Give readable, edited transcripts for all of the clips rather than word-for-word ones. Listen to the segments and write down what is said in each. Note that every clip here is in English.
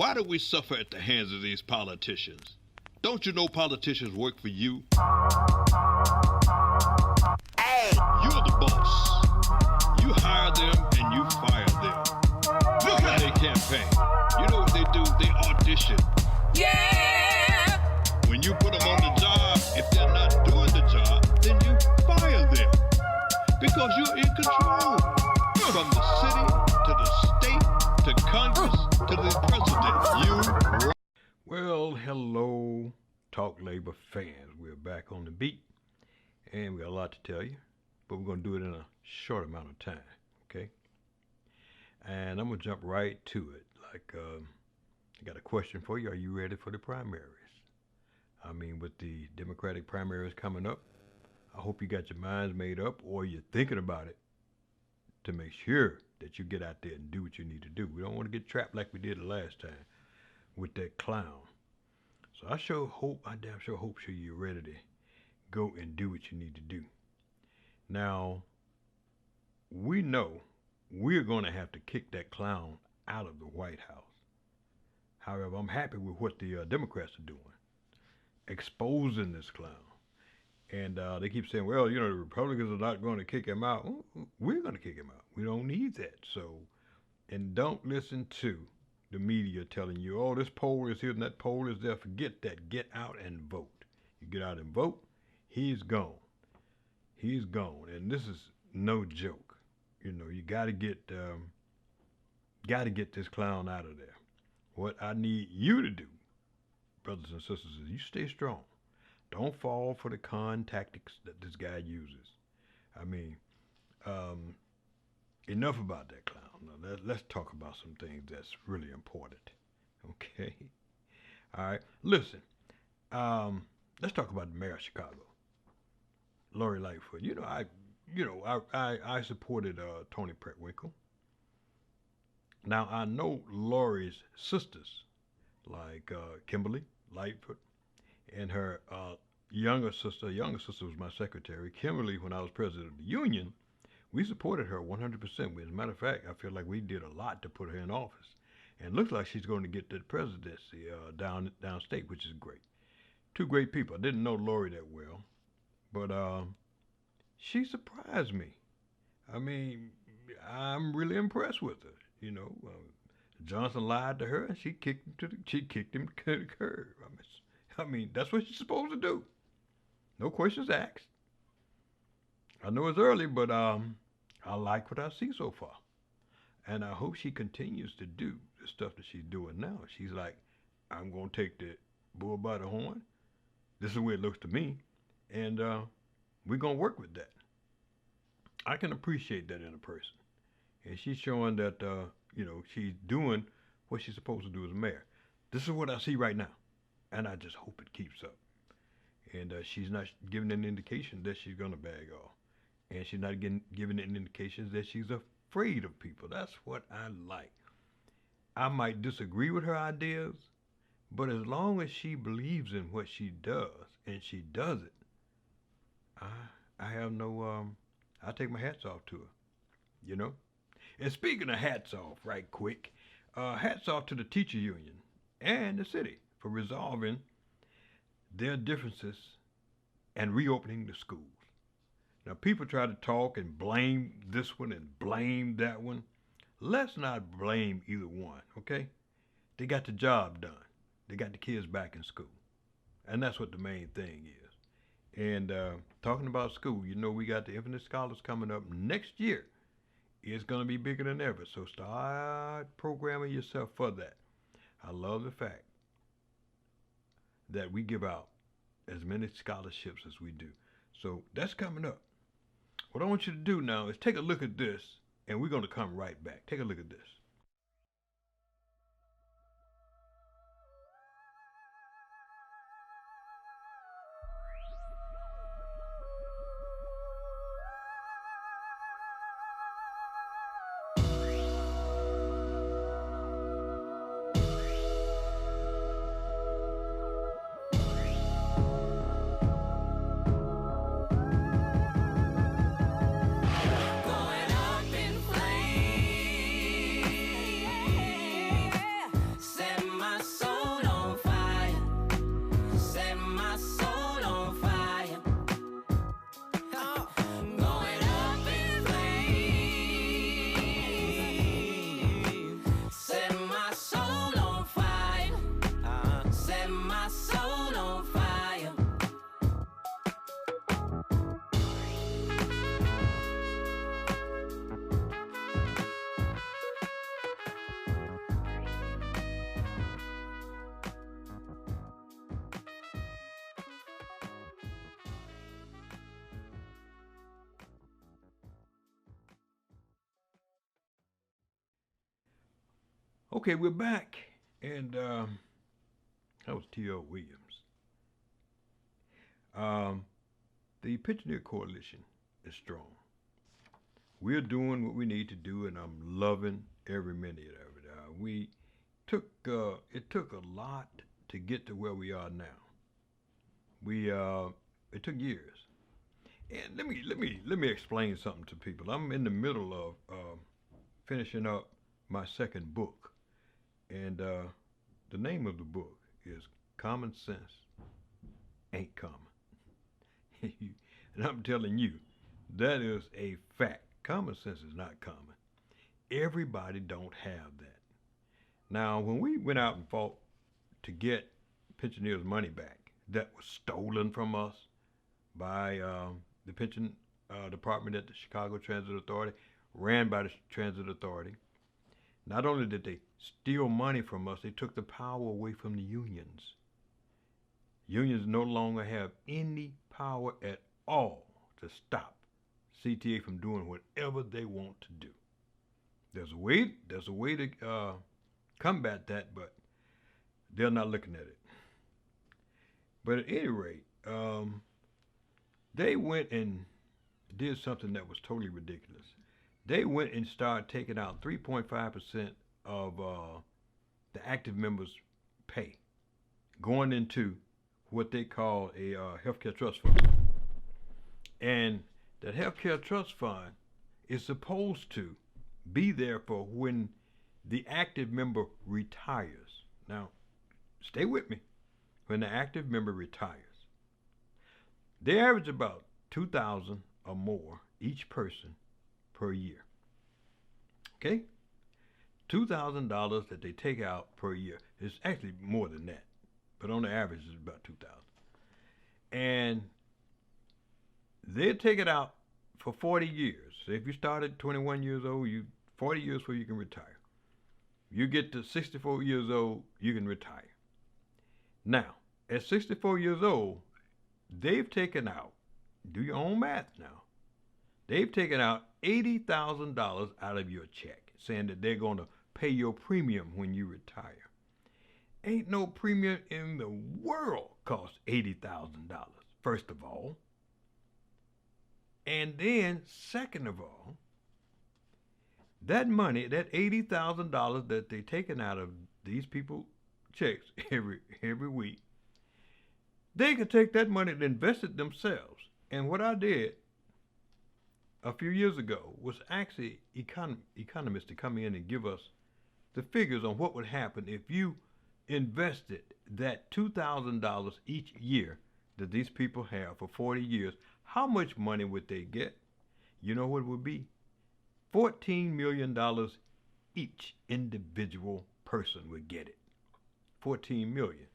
Why do we suffer at the hands of these politicians? Don't you know politicians work for you? Hey! You're the boss. You hire them and you fire them. Look how they campaign. You know what they do? They audition. Yeah! When you put them on the job, if they're not doing the job, then you fire them. Because you're in control. From the city to the state to Congress to the president. Well, hello, Talk Labor fans. We're back on the beat, and we got a lot to tell you, but we're going to do it in a short amount of time, okay? And I'm going to jump right to it. I got a question for you. Are you ready for the primaries? I mean, with the Democratic primaries coming up, I hope you got your minds made up, or you're thinking about it, to make sure that you get out there and do what you need to do. We don't want to get trapped like we did the last time with that clown. So I damn sure hope you're ready to go and do what you need to do. Now, we know we're going to have to kick that clown out of the White House. However, I'm happy with what the Democrats are doing, exposing this clown. And they keep saying, well, you know, the Republicans are not going to kick him out. We're going to kick him out. We don't need that. So, and don't listen to the media telling you, oh, this poll is here and that poll is there. Forget that. Get out and vote. You get out and vote, he's gone. He's gone. And this is no joke. You know, you got to get this clown out of there. What I need you to do, brothers and sisters, is you stay strong. Don't fall for the con tactics that this guy uses. I mean, enough about that clown. Now, let's talk about some things that's really important. Okay? All right. Listen, let's talk about the mayor of Chicago, Lori Lightfoot. I supported Toni Preckwinkle. Now, I know Lori's sisters, like Kimberly Lightfoot, and her younger sister was my secretary. Kimberly, when I was president of the union, we supported her 100%. As a matter of fact, I feel like we did a lot to put her in office. And it looks like she's going to get the presidency downstate, which is great. Two great people. I didn't know Lori that well, but she surprised me. I mean, I'm really impressed with her. You know, Johnson lied to her, and she kicked him to the curb. I mean, that's what you're supposed to do. No questions asked. I know it's early, but I like what I see so far. And I hope she continues to do the stuff that she's doing now. She's like, I'm going to take the bull by the horn. This is the way it looks to me. And we're going to work with that. I can appreciate that in a person. And she's showing that, she's doing what she's supposed to do as mayor. This is what I see right now. And I just hope it keeps up. And she's not giving an indication that she's going to bag off. And she's not giving an indication that she's afraid of people. That's what I like. I might disagree with her ideas, but as long as she believes in what she does, and she does it, I have no, I take my hats off to her, you know? And speaking of hats off, right quick, hats off to the teacher union and the city for resolving their differences and reopening the schools. Now, people try to talk and blame this one and blame that one. Let's not blame either one, okay? They got the job done. They got the kids back in school. And that's what the main thing is. And talking about school, you know we got the Infinite Scholars coming up next year. It's going to be bigger than ever. So start programming yourself for that. I love the fact that we give out as many scholarships as we do. So that's coming up. What I want you to do now is take a look at this, and we're going to come right back. Take a look at this. Okay, we're back, and that was T.L. Williams. Um, the Pensioner Coalition is strong. We're doing what we need to do, and I'm loving every minute of it. We took it took a lot to get to where we are now. We it took years, and let me explain something to people. I'm in the middle of finishing up my second book, and the name of the book is Common Sense Ain't Common. And I'm telling you, that is a fact. Common sense is not common. Everybody don't have that. Now, when we went out and fought to get pensioners' money back that was stolen from us by the pension department at the Chicago Transit Authority, ran by the Transit Authority, not only did they steal money from us, they took the power away from the unions. Unions no longer have any power at all to stop CTA from doing whatever they want to do. There's a way to combat that, but they're not looking at it. But at any rate, they went and did something that was totally ridiculous. They went and started taking out 3.5% of the active members' pay, going into what they call a healthcare trust fund. And that healthcare trust fund is supposed to be there for when the active member retires. Now, stay with me. When the active member retires, they average about 2,000 or more each person per year. Okay? $2,000 that they take out per year. It's actually more than that, but on the average, it's about 2,000. And they take it out for 40 years. So if you start at 21 years old, you 40 years before you can retire. You get to 64 years old, you can retire. Now, at 64 years old, they've taken out, do your own math now, they've taken out $80,000 out of your check, saying that they're going to pay your premium when you retire. Ain't no premium in the world costs $80,000, first of all. And then, second of all, that money, that $80,000 that they're taking out of these people's checks every week, they could take that money and invest it themselves. And what I did a few years ago was actually economists to come in and give us the figures on what would happen if you invested that $2,000 each year that these people have for 40 years. How much money would they get? You know what it would be? $14 million each individual person would get it. 14 million.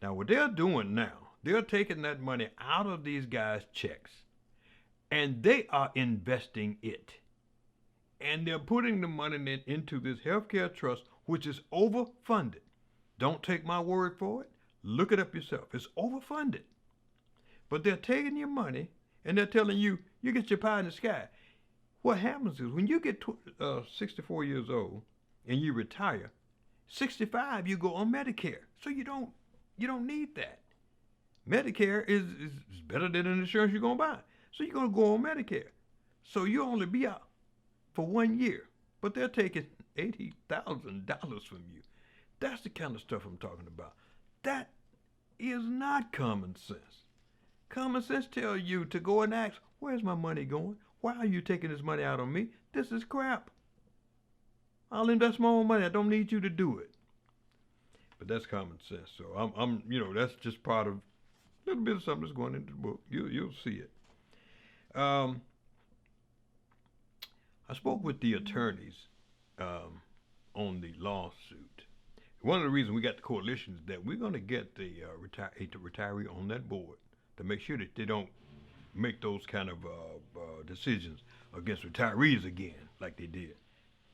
Now what they're doing now, they're taking that money out of these guys' checks and they are investing it. And they're putting the money into this healthcare trust, which is overfunded. Don't take my word for it. Look it up yourself. It's overfunded. But they're taking your money and they're telling you, you get your pie in the sky. What happens is when you get 64 years old and you retire, 65 you go on Medicare. So you don't need that. Medicare is better than an insurance you're going to buy. So you're going to go on Medicare. So you only be out for 1 year. But they're taking $80,000 from you. That's the kind of stuff I'm talking about. That is not common sense. Common sense tells you to go and ask, where's my money going? Why are you taking this money out on me? This is crap. I'll invest my own money. I don't need you to do it. But that's common sense. So I'm that's just part of a little bit of something that's going into the book. You'll see it. I spoke with the attorneys on the lawsuit. One of the reasons we got the coalition is that we're going to get the retiree on that board to make sure that they don't make those kind of decisions against retirees again, like they did.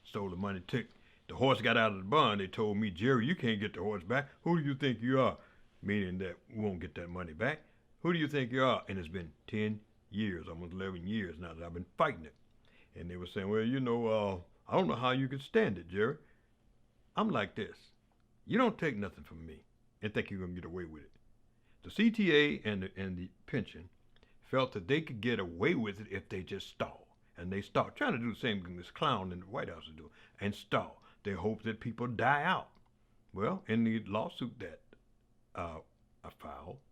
Stole the money, took the horse, got out of the barn. They told me, Jerry, you can't get the horse back. Who do you think you are? Meaning that we won't get that money back. Who do you think you are? And it's been 10 years, almost 11 years now that I've been fighting it. And they were saying, well, I don't know how you could stand it, Jerry. I'm like this. You don't take nothing from me and think you're gonna get away with it. The CTA and the pension felt that they could get away with it if they just stall. And they stall, trying to do the same thing this clown in the White House is doing, and stall. They hope that people die out. Well, in the lawsuit that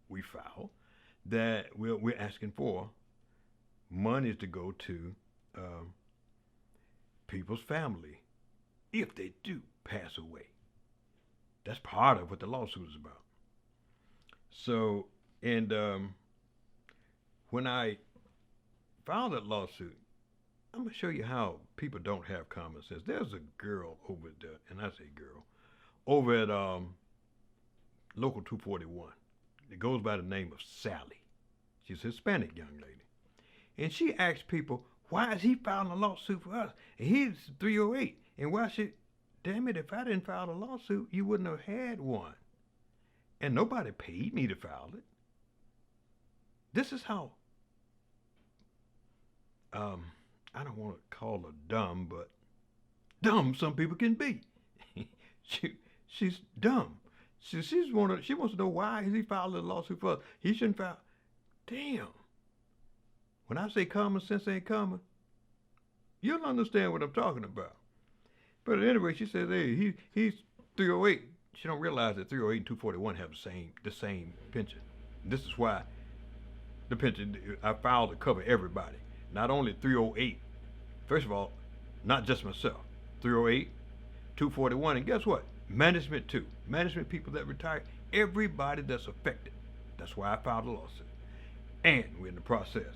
we filed, that we're asking for money to go to people's family if they do pass away. That's part of what the lawsuit is about. So, and when I filed that lawsuit, I'm gonna show you how people don't have common sense. There's a girl over there, and I say girl, over at Local 241. It goes by the name of Sally. She's a Hispanic young lady. And she asked people, why is he filing a lawsuit for us? And he's 308. And why should, damn it, if I didn't file a lawsuit, you wouldn't have had one. And nobody paid me to file it. This is how, I don't want to call her dumb, but dumb some people can be. She's dumb. She wants to know why he filed a lawsuit for us. He shouldn't file. Damn. When I say common sense ain't common, you'll understand what I'm talking about. But anyway, she says, hey, he's 308. She don't realize that 308 and 241 have the same pension. This is why the pension I filed to cover everybody, not only 308. First of all, not just myself. 308, 241, and guess what? Management too. Management people that retire, everybody that's affected. That's why I filed a lawsuit. And we're in the process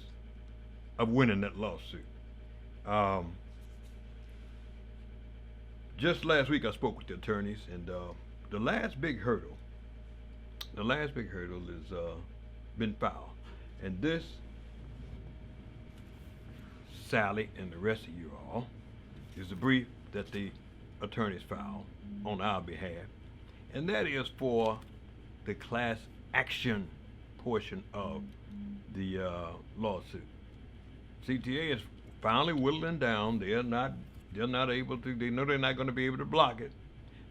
of winning that lawsuit. Just last week I spoke with the attorneys, and the last big hurdle is been filed. And this, Sally and the rest of you all, is a brief that the attorneys filed on our behalf, and that is for the class action portion of the lawsuit. CTA is finally whittling down. They're not able to. They know they're not going to be able to block it.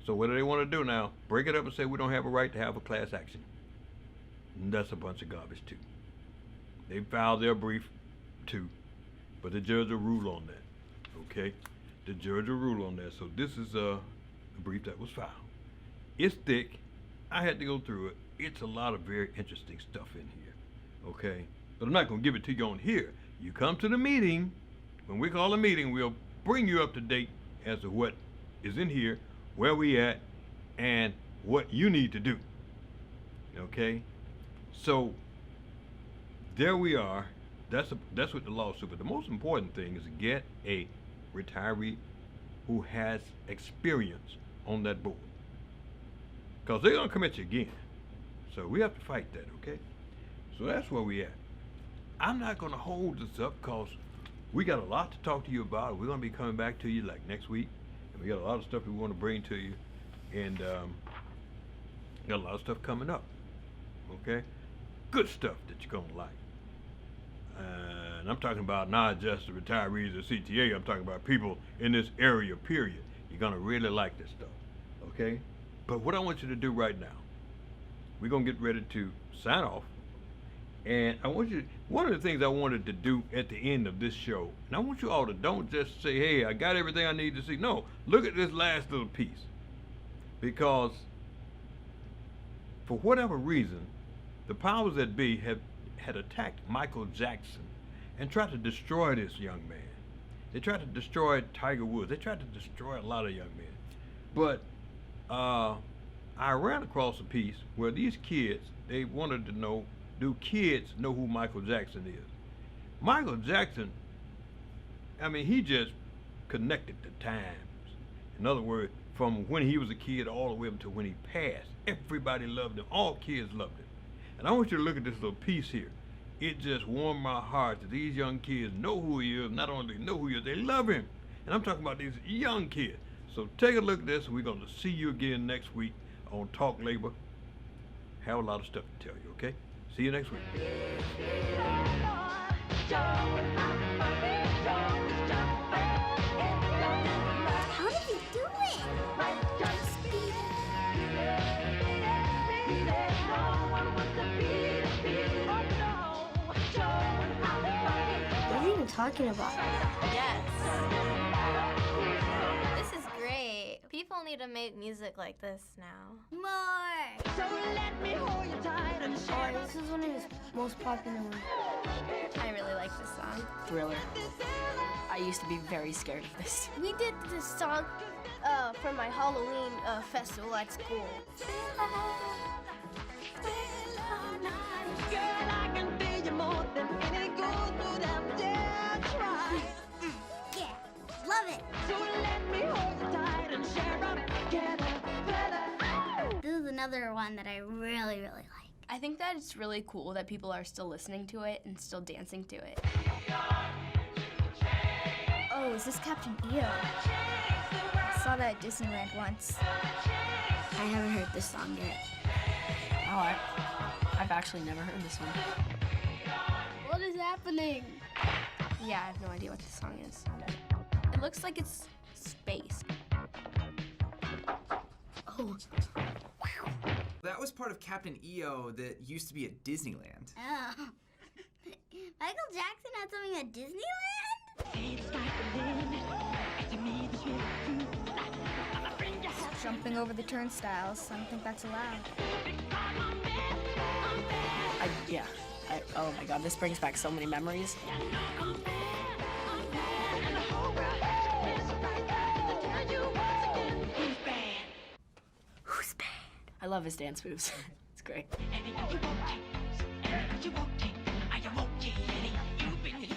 So what do they want to do now? Break it up and say we don't have a right to have a class action. And that's a bunch of garbage too. They filed their brief too, but the judge will rule on that. Okay, the judge will rule on that. So this is a brief that was filed. It's thick. I had to go through it. It's a lot of very interesting stuff in here. Okay, but I'm not going to give it to you on here. You come to the meeting. When we call a meeting, we'll bring you up to date as to what is in here, where we at, and what you need to do. Okay, so there we are. That's what the lawsuit. But the most important thing is to get a retiree who has experience on that board, because they're gonna come at you again. So we have to fight that. Okay, so that's where we at. I'm not gonna hold this up because we got a lot to talk to you about. We're gonna be coming back to you like next week, and we got a lot of stuff we want to bring to you, and got a lot of stuff coming up. Okay, good stuff that you're gonna like. And I'm talking about not just the retirees of CTA. I'm talking about people in this area. Period. You're gonna really like this stuff. Okay, but what I want you to do right now, we're gonna get ready to sign off. And I want you, one of the things I wanted to do at the end of this show, and I want you all to don't just say, hey, I got everything I need to see. No, look at this last little piece. Because for whatever reason, the powers that be had attacked Michael Jackson and tried to destroy this young man. They tried to destroy Tiger Woods. They tried to destroy a lot of young men. But I ran across a piece where these kids, they wanted to know, do kids know who Michael Jackson is? Michael Jackson, I mean, he just connected the times. In other words, from when he was a kid all the way up to when he passed, everybody loved him. All kids loved him. And I want you to look at this little piece here. It just warmed my heart that these young kids know who he is. Not only know who he is, they love him. And I'm talking about these young kids. So take a look at this, and we're going to see you again next week on Talk Labor. Have a lot of stuff to tell you, okay? See you next week. How did you do it? talking about. Yes. This is great. People need to make music like this now. More! So let me hold you tight and share This is one of his most popular ones. I really like this song. Thriller. I used to be very scared of this. We did this song for my Halloween festival at school. Girl, I can feel you more than any gold would have dared try. Yeah, love it. So let me hold you tight and share up together better. This is another one that I really, really like. I think that it's really cool that people are still listening to it and still dancing to it. Oh, is this Captain EO? I saw that at Disneyland once. I haven't heard this song yet. Oh, I've actually never heard this one. What is happening? Yeah, I have no idea what this song is. It looks like it's space. Oh. That was part of Captain EO that used to be at Disneyland. Oh. Michael Jackson had something at Disneyland? Jumping over the turnstiles. I don't think that's allowed. Oh my god, this brings back so many memories. Who's bad? I love his dance moves. It's great.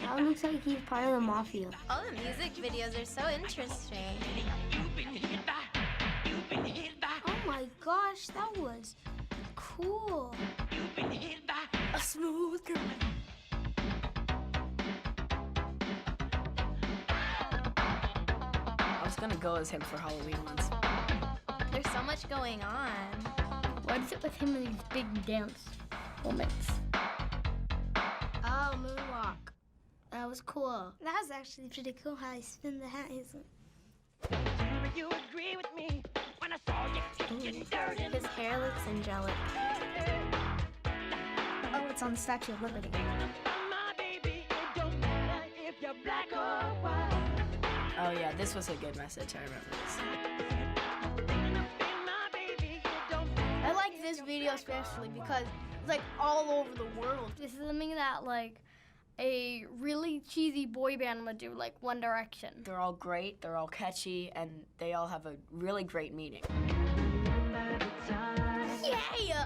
That one looks like he's part of the mafia. All the music videos are so interesting. Oh my gosh, that was cool. A smooth girl. I was gonna go as him for Halloween once. There's so much going on. What is it with him and these big dance moments? Oh, moonwalk. That was cool. That was actually pretty cool how he spin the hat. You agree with me when I saw you getting dirty. His hair looks angelic. Oh, it's on the Statue of Liberty. My baby, it don't matter if you're black or white. Oh yeah, this was a good message. I remember this. My baby, it don't matter. I like this video especially because it's like all over the world. This is something that like a really cheesy boy band would do, like One Direction. They're all great, they're all catchy, and they all have a really great meaning. Yeah!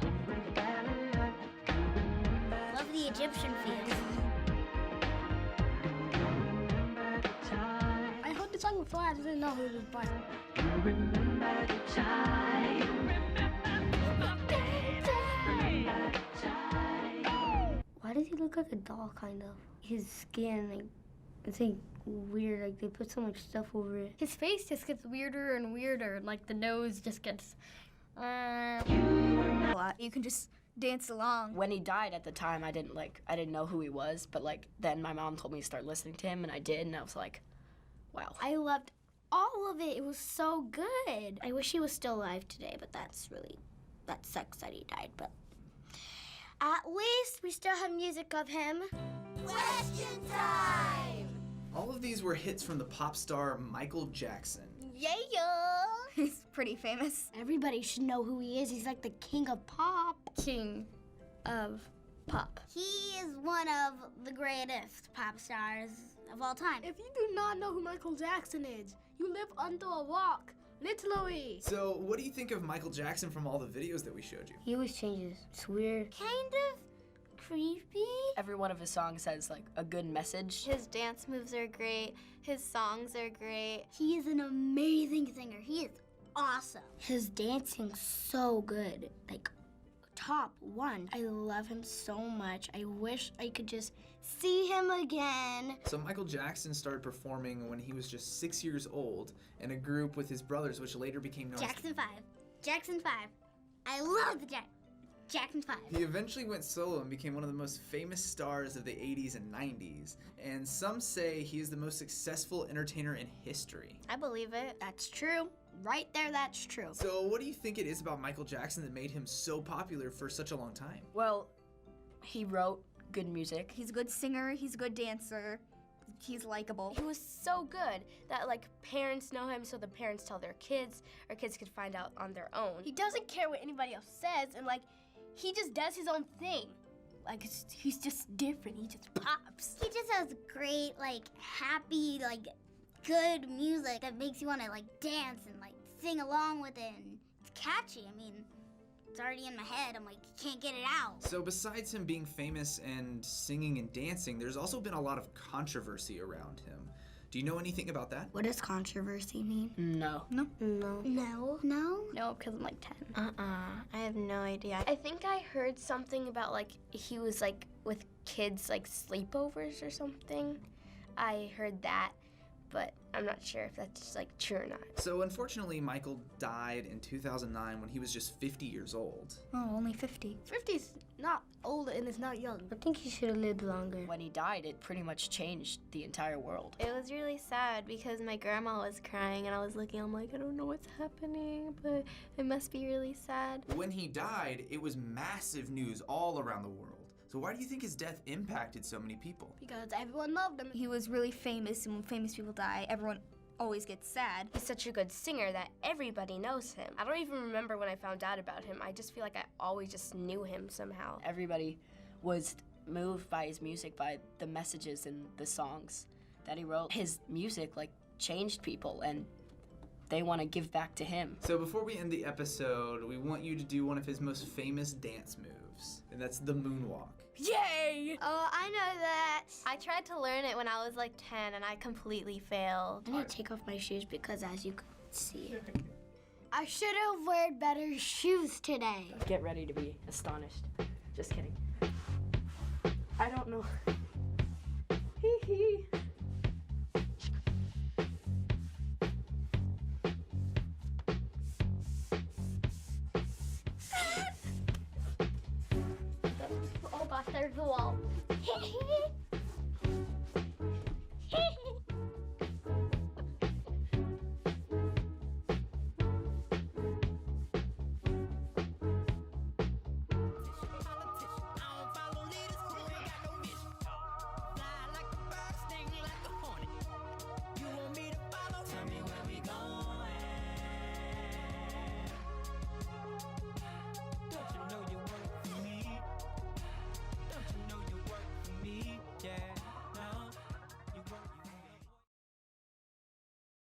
Love the Egyptian feel. I heard the song before, I didn't know who it was by. Why does he look like a doll, kind of? His skin, like, it's like weird, like they put so much stuff over it. His face just gets weirder and weirder, and like the nose just gets... A lot. You can just dance along. When he died at the time, I didn't know who he was, but like then my mom told me to start listening to him, and I did, and I was like, wow. I loved all of it. It was so good. I wish he was still alive today, but that sucks that he died, but at least we still have music of him. Question time! All of these were hits from the pop star Michael Jackson. Yeah! He's pretty famous. Everybody should know who he is. He's like the king of pop. King of pop. He is one of the greatest pop stars of all time. If you do not know who Michael Jackson is, you live under a rock. Literally. So, what do you think of Michael Jackson from all the videos that we showed you? He always changes. It's weird. Kind of creepy. Every one of his songs has like a good message. His dance moves are great. His songs are great. He is an amazing singer. He is awesome. His dancing's so good. Like, top one. I love him so much. I wish I could just see him again. So Michael Jackson started performing when he was just 6 years old in a group with his brothers, which later became known Jackson 5. Jackson 5. I love the Jackson 5. He eventually went solo and became one of the most famous stars of the 80s and 90s. And some say he is the most successful entertainer in history. I believe it. That's true. Right there, that's true. So what do you think it is about Michael Jackson that made him so popular for such a long time? Well, he wrote good music. He's a good singer. He's a good dancer. He's he's likable. He was so good that like parents know him, so the parents tell their kids, or kids could find out on their own. He doesn't care what anybody else says, and like, he just does his own thing. Like, he's just different. He just pops. He just has great, like, happy, like, good music that makes you want to, like, dance and, like, sing along with it. And it's catchy. I mean, it's already in my head. I'm like, can't get it out. So besides him being famous and singing and dancing, there's also been a lot of controversy around him. Do you know anything about that? What does controversy mean? No. No. No? No, because I'm like 10. I have no idea. I think I heard something about like he was like with kids like sleepovers or something. I heard that, but I'm not sure if that's like true or not. So unfortunately, Michael died in 2009 when he was just 50 years old. Oh, only 50. 50's not old and it's not young. I think he should have lived longer. When he died, it pretty much changed the entire world. It was really sad because my grandma was crying and I was looking, I'm like, I don't know what's happening, but it must be really sad. When he died, it was massive news all around the world. So why do you think his death impacted so many people? Because everyone loved him. He was really famous, and when famous people die, everyone always gets sad. He's such a good singer that everybody knows him. I don't even remember when I found out about him. I just feel like I always just knew him somehow. Everybody was moved by his music, by the messages and the songs that he wrote. His music like changed people and they want to give back to him. So before we end the episode, we want you to do one of his most famous dance moves, and that's the moonwalk. Yay! Oh, I know that. I tried to learn it when I was like 10 and I completely failed. I need to take off my shoes because as you can see, I should have worn better shoes today. Get ready to be astonished. Just kidding. I don't know. Hee hee. Oh gosh, there's the wall.